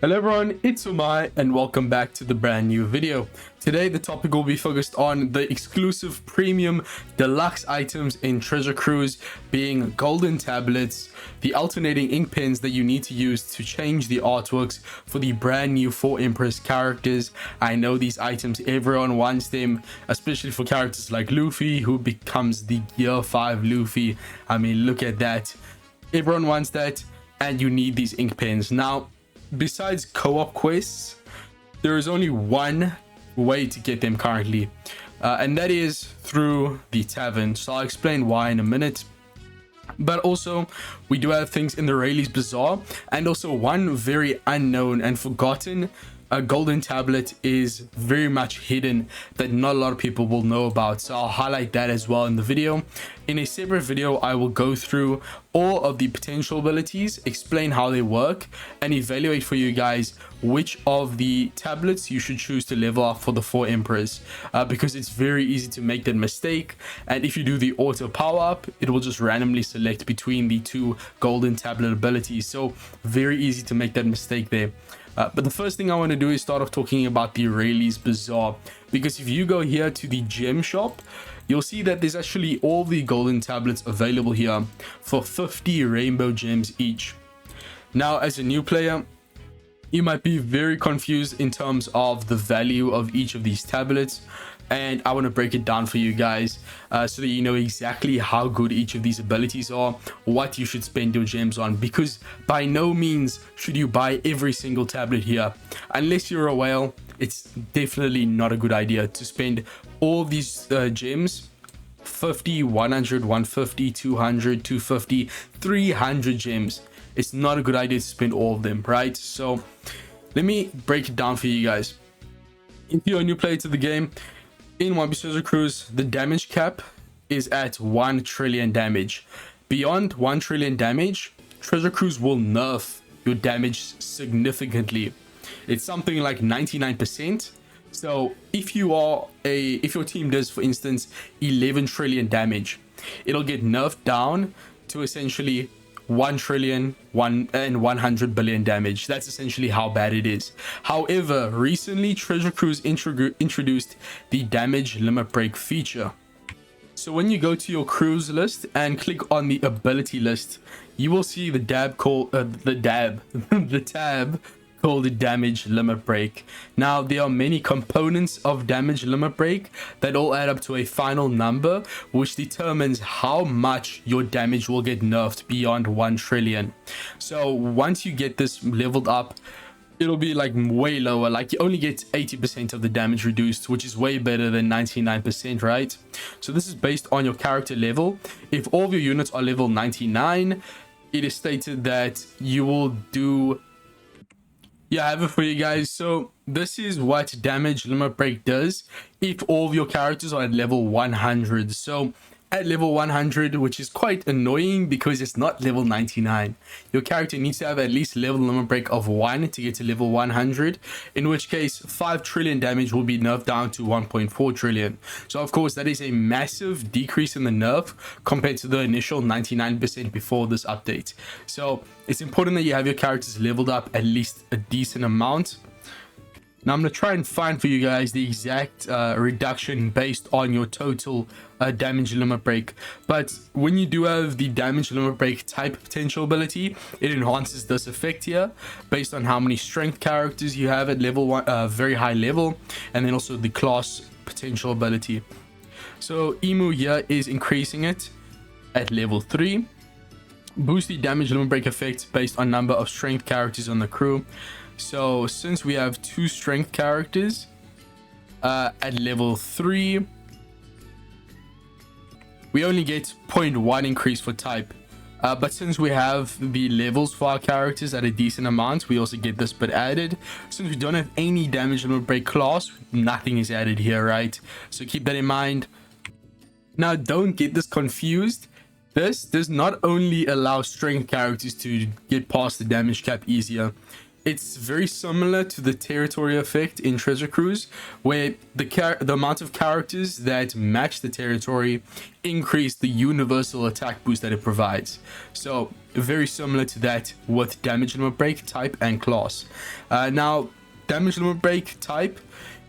Hello everyone, it's Omae and welcome back to the brand new video. Today the topic will be focused on the exclusive premium deluxe items in Treasure Cruise, being golden tablets, the alternating ink pens that you need to use to change the artworks for the brand new 4 Empress characters. I know these items, everyone wants them, especially for characters like Luffy, who becomes the Gear 5 Luffy. I mean, look at that. Everyone wants that, and you need these ink pens. Now, besides co-op quests, there is only one way to get them currently, and that is through the tavern. So I'll explain why in a minute. But also, we do have things in the Rayleigh's Bazaar, and also one very unknown and forgotten golden tablet is very much hidden that not a lot of people will know about. So I'll highlight that as well in the video. In a separate video, I will go through all of the potential abilities, explain how they work, and evaluate for you guys which of the tablets you should choose to level up for the 4 Emperors, because it's very easy to make that mistake. And if you do the auto power up, it will just randomly select between the 2 golden tablet abilities. So very easy to make that mistake there. But the first thing I want to do is start off talking about the Rayleigh's Bazaar, because if you go here to the gem shop, you'll see that there's actually all the golden tablets available here for 50 rainbow gems each. Now, as a new player, you might be very confused in terms of the value of each of these tablets, and I want to break it down for you guys so that you know exactly how good each of these abilities are, what you should spend your gems on, because by no means should you buy every single tablet here. Unless you're a whale, it's definitely not a good idea to spend all these gems, 50, 100, 150, 200, 250, 300 gems. It's not a good idea to spend all of them, right? So let me break it down for you guys. If you're a new player to the game, in One Piece Treasure Cruise, the damage cap is at 1 trillion damage. Beyond 1 trillion damage, Treasure Cruise will nerf your damage significantly. It's something like 99%. So if your team does, for instance, 11 trillion damage, it'll get nerfed down to essentially 1 trillion, 100 billion damage. That's essentially how bad it is. However, recently Treasure Cruise introduced the damage limit break feature. So when you go to your cruise list and click on the ability list, you will see the tab called the damage limit break. Now, there are many components of damage limit break that all add up to a final number, which determines how much your damage will get nerfed beyond 1 trillion. So once you get this leveled up, it'll be like way lower. Like, you only get 80% of the damage reduced, which is way better than 99%, right? So this is based on your character level. If all of your units are level 99, it is stated that you will do... Yeah, I have it for you guys. So this is what damage limit break does if all of your characters are at level 100. So at level 100, which is quite annoying because it's not level 99, your character needs to have at least level limit break of 1 to get to level 100, in which case 5 trillion damage will be nerfed down to 1.4 trillion. So of course that is a massive decrease in the nerf compared to the initial 99% before this update. So it's important that you have your characters leveled up at least a decent amount. Now I'm going to try and find for you guys the exact reduction based on your total damage limit break. But when you do have the damage limit break type potential ability, it enhances this effect here based on how many strength characters you have at level 1, very high level, and then also the class potential ability. So Emu here is increasing it at level 3. Boost the damage limit break effect based on number of strength characters on the crew. So since we have 2 strength characters at level 3, we only get 0.1 increase for type. But since we have the levels for our characters at a decent amount, we also get this bit added. Since we don't have any damage limit break class, nothing is added here, right? So keep that in mind. Now, don't get this confused. This does not only allow strength characters to get past the damage cap easier. It's very similar to the territory effect in Treasure Cruise, where the amount of characters that match the territory increase the universal attack boost that it provides. So very similar to that with damage limit break type and class. Now, damage limit break type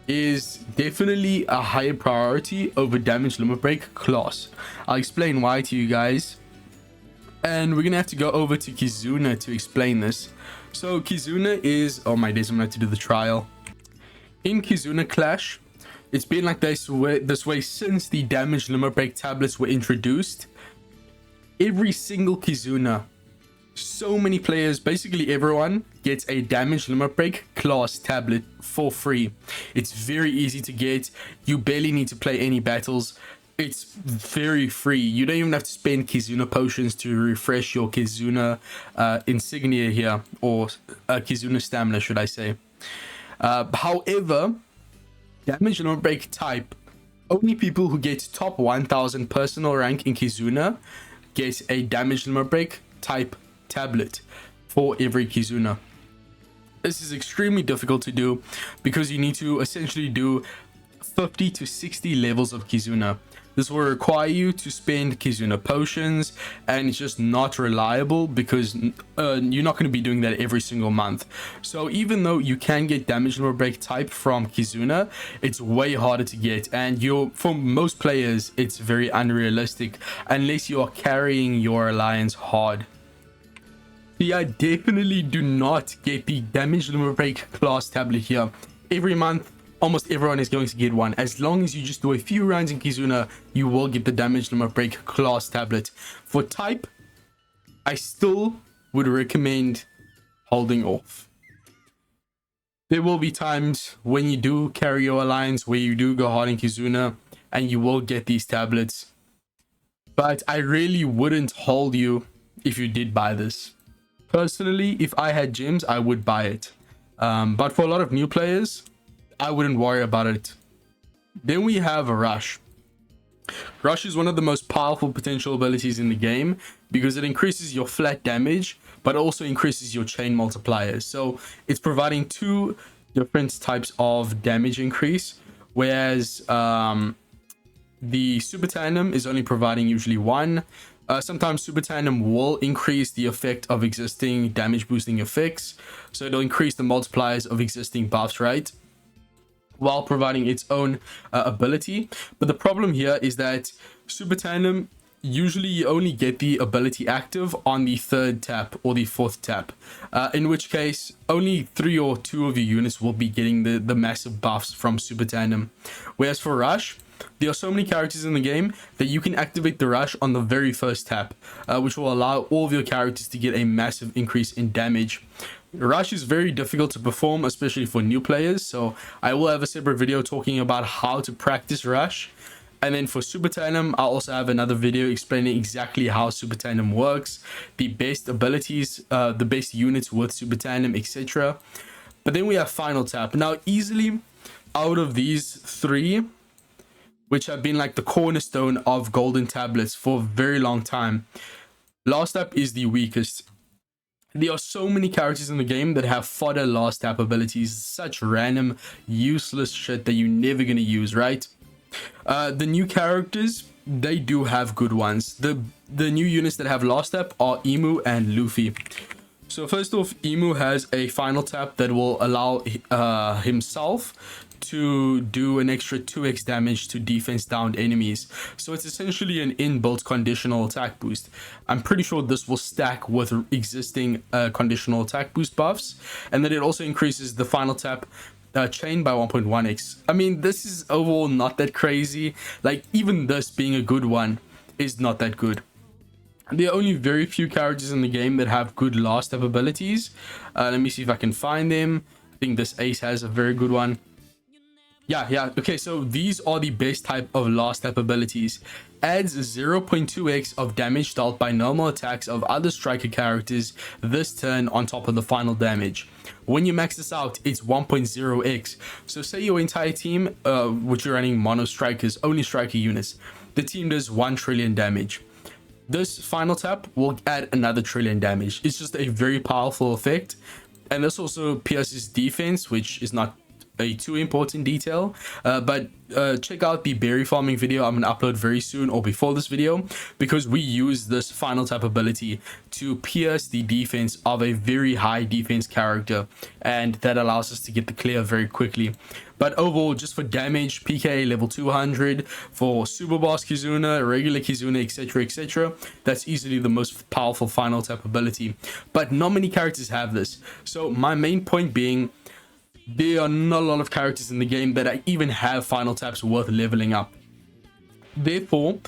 is definitely a higher priority over damage limit break class. I'll explain why to you guys. And we're gonna have to go over to Kizuna to explain this. So Kizuna is, oh my days, I'm gonna have to do the trial. In Kizuna Clash, it's been like this way since the damage limit break tablets were introduced. Every single Kizuna, so many players, basically everyone, gets a damage limit break class tablet for free. It's very easy to get. You barely need to play any battles. It's very free. You don't even have to spend Kizuna potions to refresh your Kizuna insignia here, or Kizuna stamina, should I say. However, damage limit break type, only people who get top 1000 personal rank in Kizuna get a damage limit break type tablet for every Kizuna. This is extremely difficult to do because you need to essentially do 50 to 60 levels of Kizuna. This will require you to spend Kizuna potions, and it's just not reliable because you're not going to be doing that every single month. So even though you can get damage limit break type from Kizuna, it's way harder to get, and for most players it's very unrealistic unless you are carrying your alliance hard. Yeah, definitely do not get the damage limit break class tablet here. Every month almost everyone is going to get one. As long as you just do a few rounds in Kizuna, you will get the damage limit break class tablet. For type, I still would recommend holding off. There will be times when you do carry your alliance, where you do go hard in Kizuna, and you will get these tablets. But I really wouldn't hold you if you did buy this. Personally, if I had gems, I would buy it. But for a lot of new players, I wouldn't worry about it. Then we have Rush. Rush is one of the most powerful potential abilities in the game because it increases your flat damage, but also increases your chain multipliers. So it's providing two different types of damage increase, whereas the Super Tandem is only providing usually one. Sometimes Super Tandem will increase the effect of existing damage boosting effects, so it'll increase the multipliers of existing buffs, right, while providing its own ability. But the problem here is that Super Tandem, usually you only get the ability active on the 3rd tap or the 4th tap, in which case only 3 or 2 of your units will be getting the massive buffs from Super Tandem. Whereas for Rush, there are so many characters in the game that you can activate the Rush on the very first tap, which will allow all of your characters to get a massive increase in damage. Rush is very difficult to perform, especially for new players, so I will have a separate video talking about how to practice Rush. And then for Super Tandem, I'll also have another video explaining exactly how Super Tandem works, the best abilities, the best units with Super Tandem, etc. But then we have Final Tap. Now, easily out of these 3, which have been like the cornerstone of golden tablets for a very long time, Last Tap is the weakest. There are so many characters in the game that have fodder last tap abilities, such random useless shit that you're never gonna use, right? The new characters, they do have good ones. The new units that have last tap are Emu and Luffy. So first off, Emu has a final tap that will allow himself to do an extra 2x damage to defense downed enemies. So it's essentially an inbuilt conditional attack boost. I'm pretty sure this will stack with existing conditional attack boost buffs, and then it also increases the final tap chain by 1.1x. I mean, this is overall not that crazy. Like, even this being a good one is not that good. There are only very few characters in the game that have good last tap abilities. Let me see if I can find them. I think this Ace has a very good one. Yeah. Okay, so these are the best type of last tap abilities. Adds 0.2x of damage dealt by normal attacks of other striker characters this turn on top of the final damage. When you max this out, it's 1.0x. So say your entire team, which you're running mono strikers, only striker units, the team does 1 trillion damage. This final tap will add another trillion damage. It's just a very powerful effect. And this also pierces defense, which is not a too important detail, but check out the berry farming video I'm gonna upload very soon or before this video, because we use this final tap ability to pierce the defense of a very high defense character, and that allows us to get the clear very quickly. But overall, just for damage, PK level 200, for super boss Kizuna, regular Kizuna, etc, etc, that's easily the most powerful final tap ability. But not many characters have this. So my main point being, there are not a lot of characters in the game that even have final taps worth leveling up. Therefore,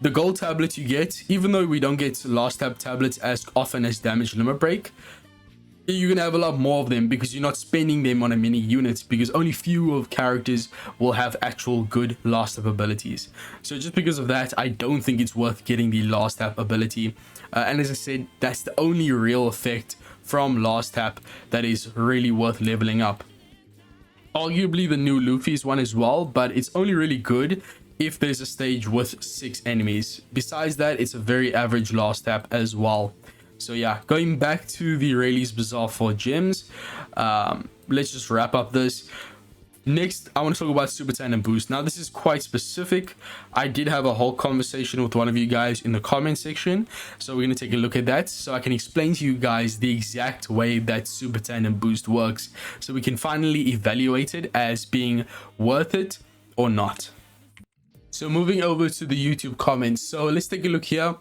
the gold tablet you get, even though we don't get last tap tablets as often as damage limit break, you're gonna have a lot more of them because you're not spending them on a many units, because only few of characters will have actual good last tap abilities. So just because of that, I don't think it's worth getting the last tap ability. And as I said, that's the only real effect from last tap that is really worth leveling up. Arguably the new Luffy's one as well, but it's only really good if there's a stage with 6 enemies. Besides that, it's a very average last tap as well. So yeah, going back to the Rayleigh's Bazaar for gems, let's just wrap up this. Next, I want to talk about Super Tandem Boost. Now, this is quite specific. I did have a whole conversation with one of you guys in the comment section, so we're going to take a look at that so I can explain to you guys the exact way that Super Tandem Boost works, so we can finally evaluate it as being worth it or not. So moving over to the YouTube comments, so let's take a look here.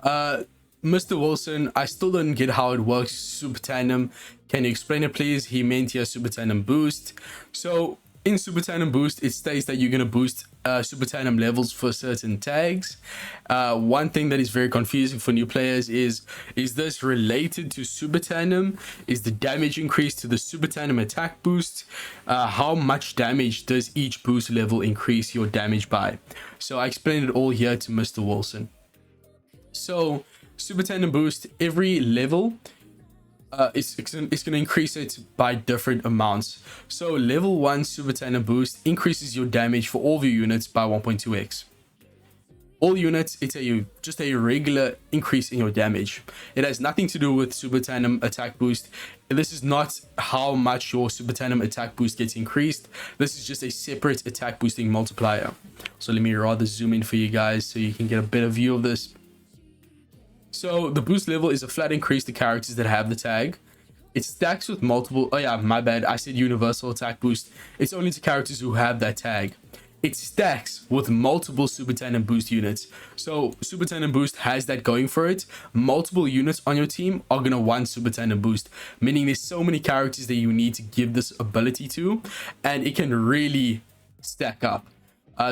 Mr. Wilson, I still don't get how it works, Super Tandem. Can you explain it, please? He meant here Super Tandem Boost. So in Super Tandem Boost, it states that you're going to boost Super Tandem levels for certain tags. One thing that is very confusing for new players is this related to Super Tandem? Is the damage increase to the Super Tandem attack boost? How much damage does each boost level increase your damage by? So I explained it all here to Mr. Wilson. So Super Tandem Boost, every level it's going to increase it by different amounts. So level 1 Super Tandem Boost increases your damage for all of your units by 1.2x. All units, it's just a regular increase in your damage. It has nothing to do with Super Tandem attack boost. This is not how much your Super Tandem attack boost gets increased. This is just a separate attack boosting multiplier. So let me rather zoom in for you guys so you can get a better view of this. So the boost level is a flat increase to characters that have the tag. It stacks with multiple, oh yeah, my bad, I said universal attack boost. It's only to characters who have that tag. It stacks with multiple Super Tandem Boost units. So Super Tandem Boost has that going for it. Multiple units on your team are going to want Super Tandem Boost, meaning there's so many characters that you need to give this ability to, and it can really stack up.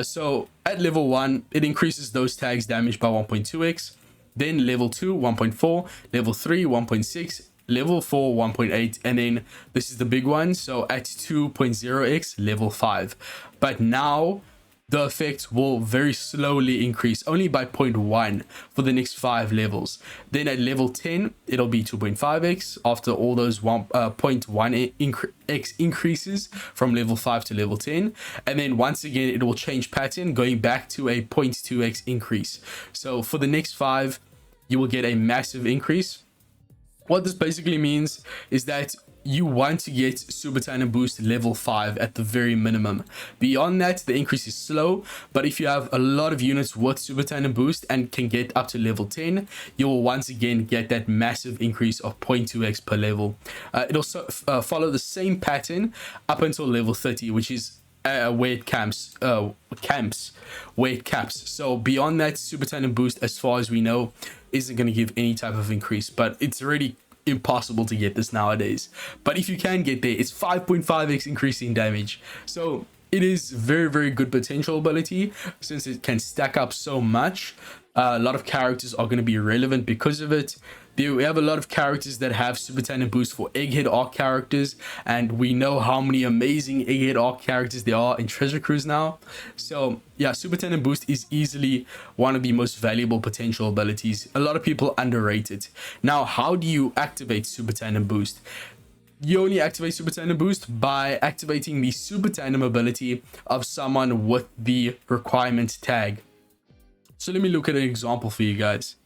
So at level 1, it increases those tags damage by 1.2x. Then level 2, 1.4, level 3, 1.6, level 4, 1.8, and then this is the big one. So at 2.0x, level 5. But now the effect will very slowly increase, only by 0.1 for the next 5 levels. Then at level 10, it'll be 2.5x after all those 0.1x increases from level 5 to level 10. And then once again, it will change pattern, going back to a 0.2x increase. So for the next 5, you will get a massive increase. What this basically means is that you want to get Super Tandem Boost level 5 at the very minimum. Beyond that, the increase is slow, but if you have a lot of units with Super Tandem Boost and can get up to level 10, you will once again get that massive increase of 0.2x per level. It'll follow the same pattern up until level 30, which is where it camps. So beyond that, Super Tandem Boost, as far as we know, isn't going to give any type of increase, but it's already impossible to get this nowadays. But if you can get there, it's 5.5x increasing damage. So it is very good potential ability, since it can stack up so much. A lot of characters are going to be relevant because of it. We have a lot of characters that have Super Tandem Boost for Egghead Arc characters, and we know how many amazing Egghead Arc characters there are in Treasure Cruise now. So yeah, Super Tandem Boost is easily one of the most valuable potential abilities. A lot of people underrate it. Now, how do you activate Super Tandem Boost? You only activate Super Tandem Boost by activating the Super Tandem ability of someone with the requirement tag. So let me look at an example for you guys.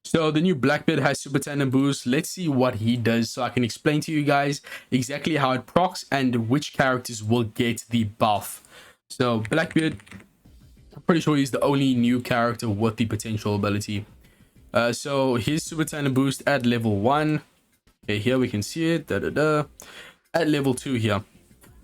So the new Blackbeard has super tandem boost. Let's see what he does so I can explain to you guys exactly how it procs and which characters will get the buff. So Blackbeard, I'm pretty sure he's the only new character with the potential ability. So his super tandem boost at level 1. Okay, here we can see it. At level 2 here.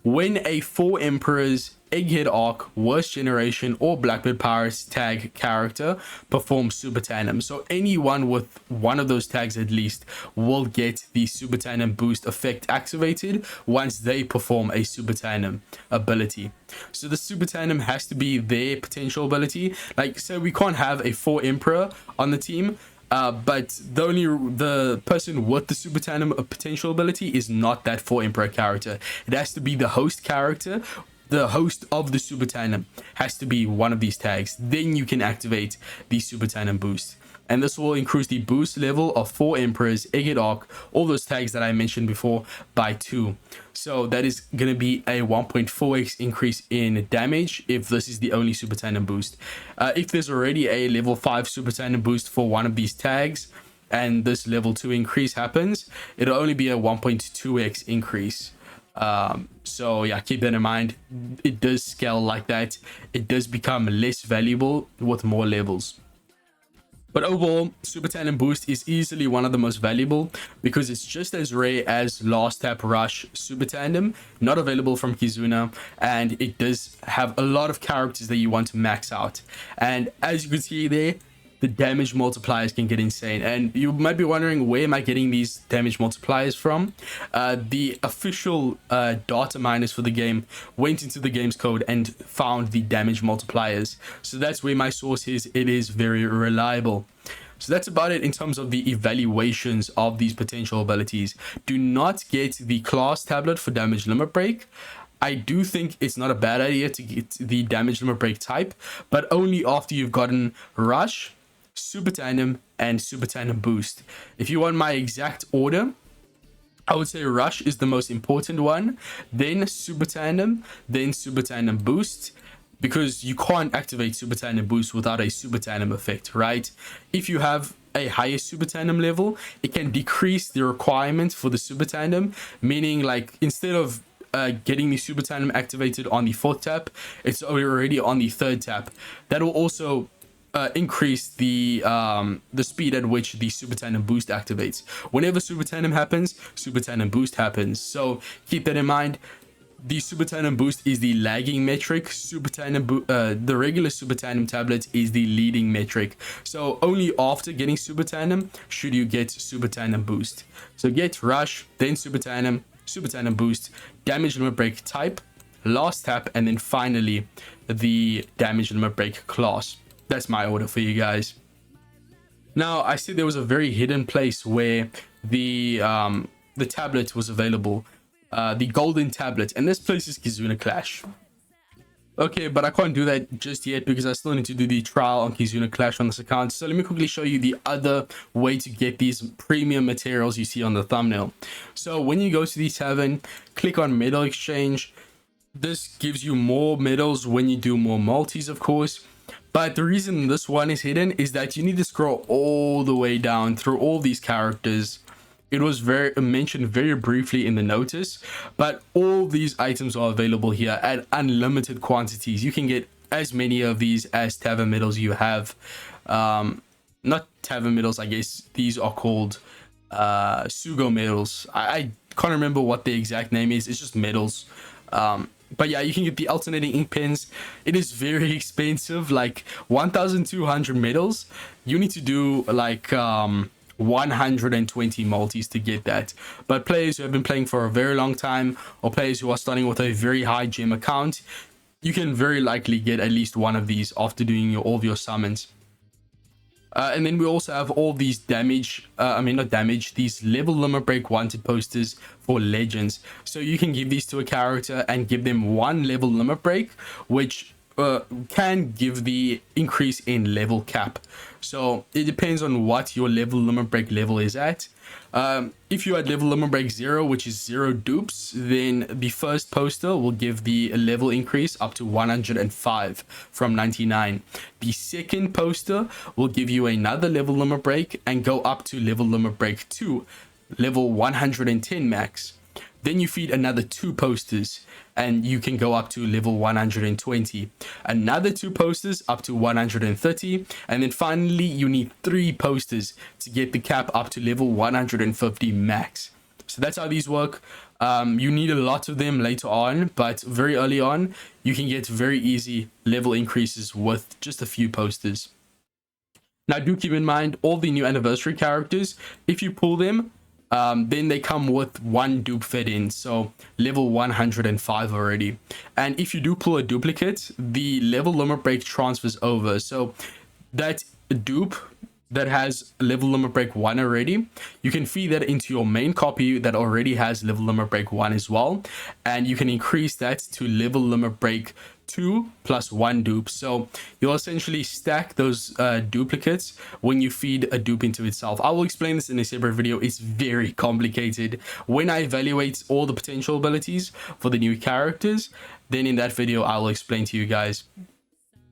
When a 4 Emperors, Egghead Arc, Worst Generation, or Blackbeard Pirates tag character performs Super Tandem. So anyone with one of those tags at least will get the Super Tandem boost effect activated once they perform a Super Tandem ability. So the Super Tandem has to be their potential ability. Like, so we can't have a 4 Emperor on the team. But the person with the super tandem potential ability is not that 4 Emperor character. It has to be the host character. The host of the super tandem has to be one of these tags. Then you can activate the super tandem boost. And this will increase the boost level of 4 Emperors, Egghead Arc, all those tags that I mentioned before by 2. So that is going to be a 1.4x increase in damage if this is the only super tandem boost. If there's already a level 5 super tandem boost for one of these tags and this level 2 increase happens, it'll only be a 1.2x increase. So yeah, keep that in mind. It does scale like that. It does become less valuable with more levels. But overall, Super Tandem Boost is easily one of the most valuable because it's just as rare as Last Tap Rush Super Tandem, not available from Kizuna, and it does have a lot of characters that you want to max out. And as you can see there, the damage multipliers can get insane. And you might be wondering, where am I getting these damage multipliers from? The official data miners for the game went into the game's code and found the damage multipliers. So that's where my source is. It is very reliable. So that's about it in terms of the evaluations of these potential abilities. Do not get the class tablet for damage limit break. I do think it's not a bad idea to get the damage limit break type, but only after you've gotten Rush, Super Tandem, and Super Tandem Boost. If you want my exact order, I would say Rush is the most important one, then Super Tandem, then Super Tandem Boost, because you can't activate Super Tandem Boost without a Super Tandem effect, right? If you have a higher Super Tandem level, it can decrease the requirement for the Super Tandem, meaning like instead of getting the Super Tandem activated on the 4th tap, it's already on the 3rd tap. That will also increase the speed at which the Super Tandem Boost activates. Whenever Super Tandem happens, Super Tandem Boost happens. So keep that in mind. The Super Tandem Boost is the lagging metric. The regular Super Tandem tablet is the leading metric. So only after getting Super Tandem should you get Super Tandem Boost. So get Rush, then Super Tandem Boost, damage limit break type, last tap, and then finally the damage limit break class. That's my order for you guys. Now, I see there was a very hidden place where the tablet was available, the golden tablet, and this place is Kizuna Clash. Okay, but I can't do that just yet because I still need to do the trial on Kizuna Clash on this account. So let me quickly show you the other way to get these premium materials you see on the thumbnail. So when you go to the tavern, click on medal exchange. This gives you more medals when you do more multis, of course. But the reason this one is hidden is that you need to scroll all the way down through all these characters. It was mentioned very briefly in the notice, but all these items are available here at unlimited quantities. You can get as many of these as tavern medals you have. Not tavern medals, I guess these are called Sugo medals. I can't remember what the exact name is. It's just medals. But yeah, you can get the alternating ink pens. It is very expensive, like 1,200 medals. You need to do like 120 multis to get that. But players who have been playing for a very long time, or players who are starting with a very high gem account, you can very likely get at least one of these after doing all of your summons. And then we also have all these these level limit break wanted posters for legends. So you can give these to a character and give them 1 level limit break, which can give the increase in level cap. So it depends on what your level limit break level is at. If you're at level limit break 0, which is 0 dupes, then the first poster will give the level increase up to 105 from 99. The second poster will give you another level limit break and go up to level limit break 2, level 110 max. Then you feed another 2 posters and you can go up to level 120. Another 2 posters up to 130. And then finally, you need 3 posters to get the cap up to level 150 max. So that's how these work. You need a lot of them later on, but very early on, you can get very easy level increases with just a few posters. Now, do keep in mind all the new anniversary characters, if you pull them, then they come with 1 dupe fed in, so level 105 already. And if you do pull a duplicate, the level limit break transfers over. So that dupe that has level limit break 1 already, you can feed that into your main copy that already has level limit break 1 as well, and you can increase that to level limit break 2 plus 1 dupe. So you'll essentially stack those duplicates when you feed a dupe into itself. I will explain this in a separate video. It's very complicated. When I evaluate all the potential abilities for the new characters, then in that video I will explain to you guys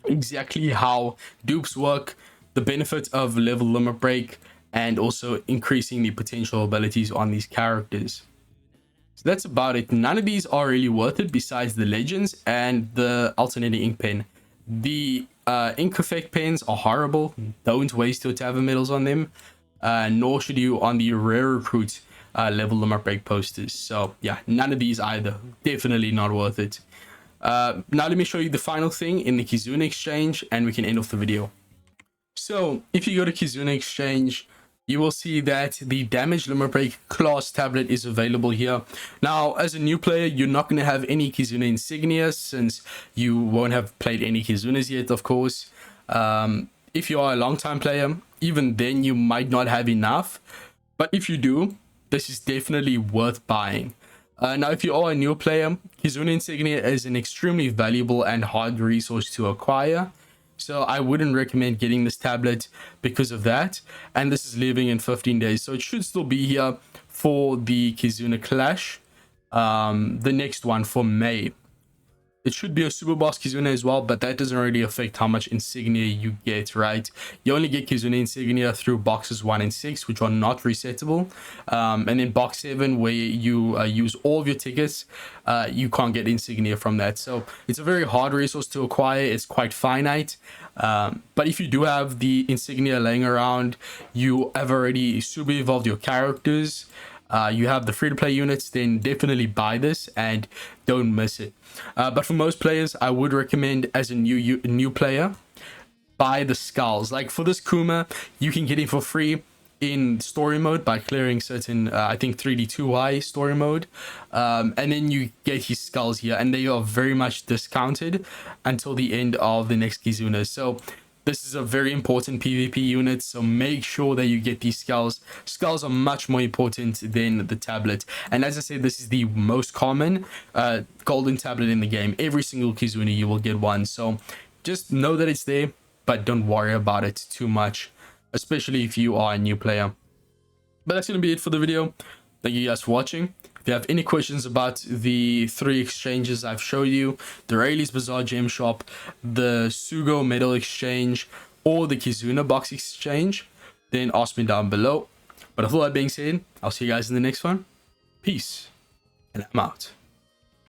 exactly how dupes work, the benefit of level limit break, and also increasing the potential abilities on these characters. So that's about it. None of these are really worth it besides the legends and the alternating ink pen. The ink effect pens are horrible. Don't waste your tavern medals on them, nor should you on the rare recruit level limit break posters. So yeah, none of these either. Definitely not worth it. Now let me show you the final thing in the Kizuna exchange and we can end off the video. So if you go to Kizuna exchange, you will see that the damage limit break class tablet is available here. Now, as a new player, you're not going to have any Kizuna insignia since you won't have played any Kizunas yet, of course. If you are a long time player, even then you might not have enough. But if you do, this is definitely worth buying. Now, if you are a new player, Kizuna insignia is an extremely valuable and hard resource to acquire. So I wouldn't recommend getting this tablet because of that. And this is leaving in 15 days. So it should still be here for the Kizuna Clash. The next one for May. It should be a super boss Kizuna as well, but that doesn't really affect how much insignia you get, right? You only get Kizuna insignia through boxes 1 and 6, which are not resettable. And then box 7, where you use all of your tickets, you can't get insignia from that. So it's a very hard resource to acquire. It's quite finite. But if you do have the insignia laying around, you have already super evolved your characters, you have the free-to-play units, then definitely buy this and don't miss it. But for most players, I would recommend, as a new player, buy the skulls. Like for this Kuma, you can get it for free in story mode by clearing certain I think 3D2Y story mode, and then you get his skulls here, and they are very much discounted until the end of the next Kizuna. So this is a very important PvP unit, so make sure that you get these skulls. Skulls are much more important than the tablet. And as I said, this is the most common golden tablet in the game. Every single Kizuna you will get one. So just know that it's there, but don't worry about it too much, especially if you are a new player. But that's going to be it for the video. Thank you guys for watching. If you have any questions about the 3 exchanges I've showed you, the Rayleigh's Bazaar Gem Shop, the Sugo Medal Exchange, or the Kizuna Box Exchange, then ask me down below. But with all that being said, I'll see you guys in the next one. Peace, and I'm out.